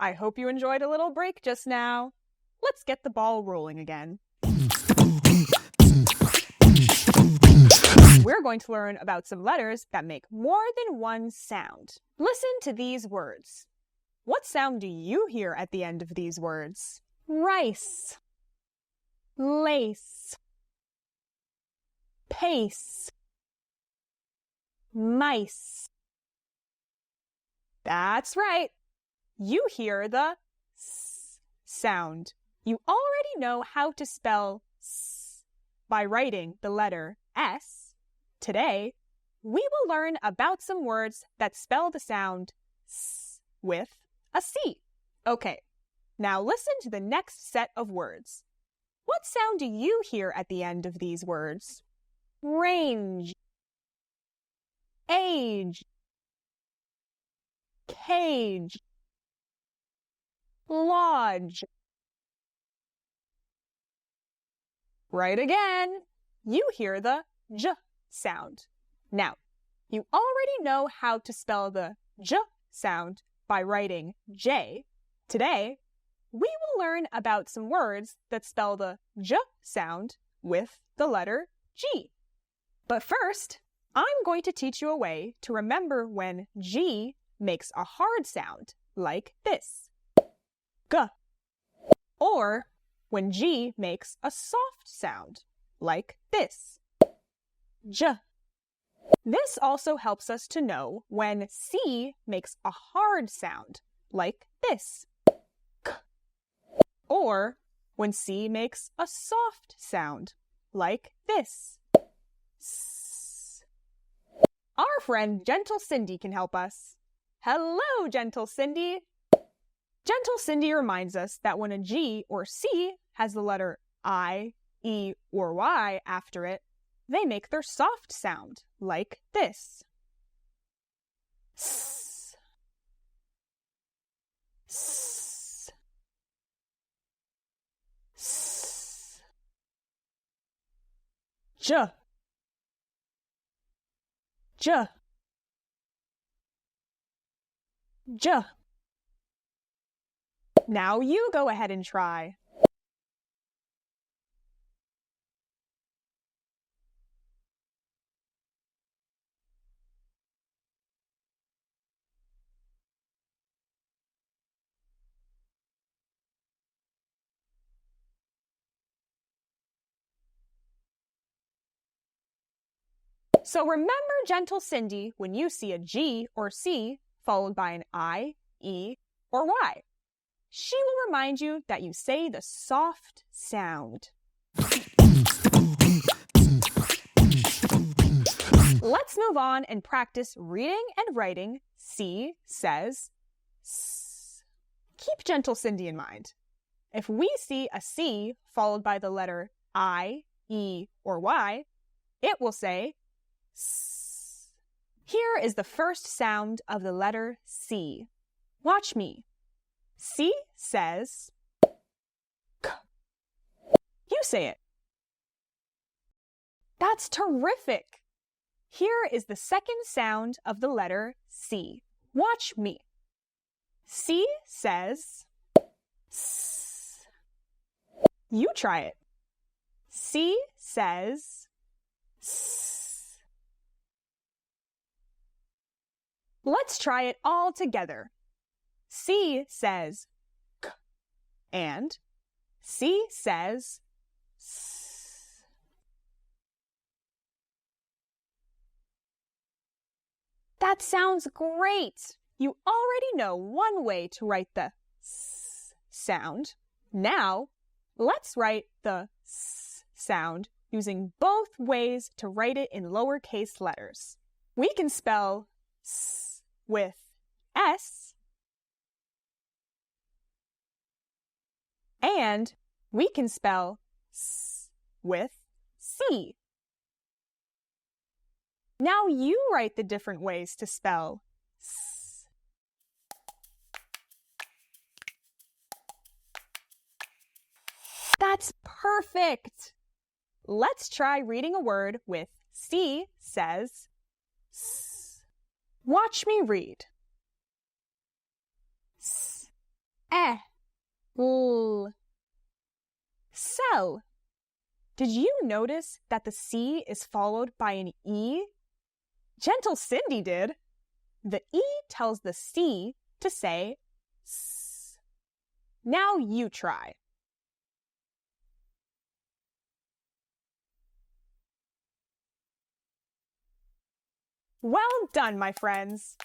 I hope you enjoyed a little break just now. Let's get the ball rolling again. We're going to learn about some letters that make more than one sound. Listen to these words. What sound do you hear at the end of these words? Rice, lace, pace, mice. That's right. You hear the S sound. You already know how to spell S by writing the letter S. Today, we will learn about some words that spell the sound S with a C. Okay, now listen to the next set of words. What sound do you hear at the end of these words? Range, age, cage, lodge. Right again. You hear the J sound. Now, you already know how to spell the J sound by writing J. Today, we will learn about some words that spell the J sound with the letter G. But first, I'm going to teach you a way to remember when G makes a hard sound, like this, G, or when G makes a soft sound, like this, J. This also helps us to know when C makes a hard sound, like this, K, or when C makes a soft sound, like this, S. Our friend Gentle Cindy can help us. Hello, Gentle Cindy! Gentle Cindy reminds us that when a G or C has the letter I, E, or Y after it, they make their soft sound, like this. S. S. S. J. J. J. Now you go ahead and try. So remember, Gentle Cindy, when you see a G or C followed by an I, E, or Y. She will remind you that you say the soft sound. Let's move on and practice reading and writing C says S. Keep Gentle Cindy in mind. If we see a C followed by the letter I, E, or Y, it will say S. Here is the first sound of the letter C. Watch me. C says K. You say it. That's terrific. Here is the second sound of the letter C. Watch me. C says S. You try it. C says S. Let's try it all together. C says K, and C says S. That sounds great! You already know one way to write the S sound. Now, let's write the S sound using both ways to write it in lowercase letters. We can spell S with S, and we can spell S with C. Now you write the different ways to spell S. That's perfect! Let's try reading a word with C says S. Watch me read. S. L. Sell. Did you notice that the C is followed by an E? Gentle Cindy did. The E tells the C to say S. Now you try. Well done, my friends.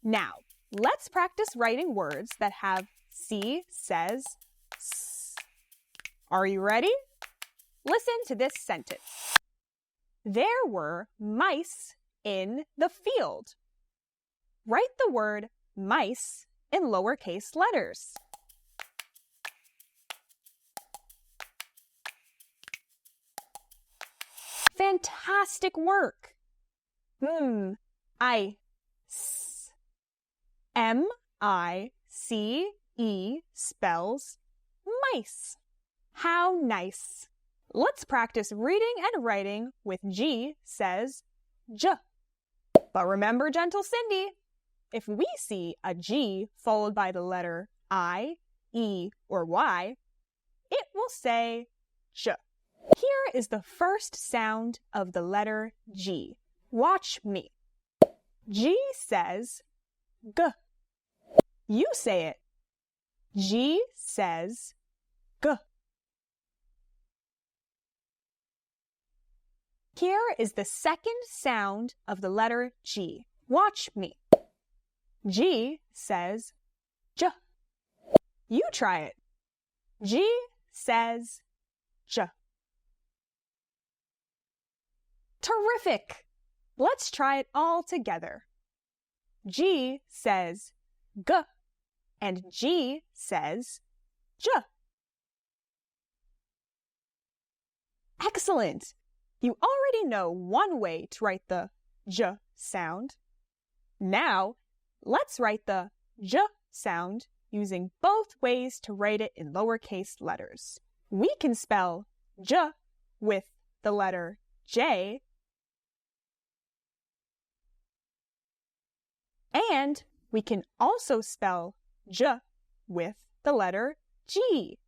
Now, let's practice writing words that have C says S. Are you ready? Listen to this sentence. There were mice in the field. Write the word mice in lowercase letters. Fantastic work! Ice. M-I-C-E spells mice. How nice! Let's practice reading and writing with G says J. But remember, Gentle Cindy, if we see a G followed by the letter I, E, or Y, it will say J. Here is the first sound of the letter G. Watch me. G says G. You say it. G says G. Here is the second sound of the letter G. Watch me. G says J. You try it. G says J. Terrific! Let's try it all together. G says G, and G says J. Excellent! You already know one way to write the J sound. Now, let's write the J sound using both ways to write it in lowercase letters. We can spell J with the letter J, and we can also spell J with the letter G.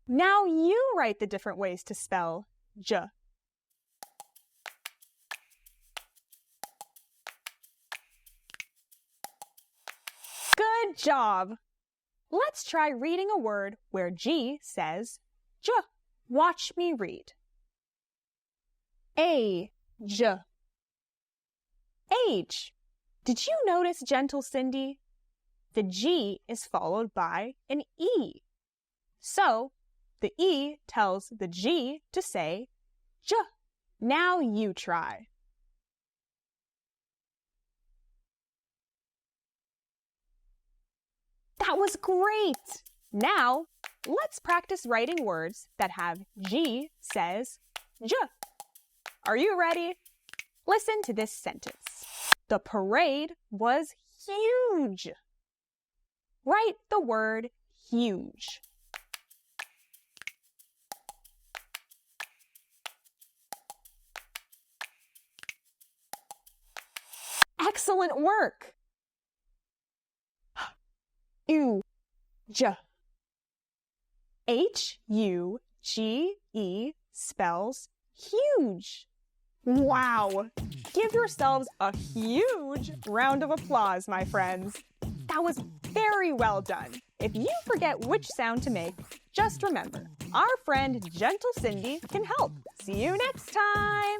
Now you write the different ways to spell J. Good job! Let's try reading a word where G says J. Watch me read. Age. Age. Did you notice, Gentle Cindy? The G is followed by an E. So, the E tells the G to say J. Now you try. That was great! Now, let's practice writing words that have G says J. Are you ready? Listen to this sentence. The parade was huge. Write the word huge. Excellent work! Huge. H-U-G-E spells huge. Wow! Give yourselves a huge round of applause, my friends. That was very well done. If you forget which sound to make, just remember, our friend Gentle Cindy can help. See you next time!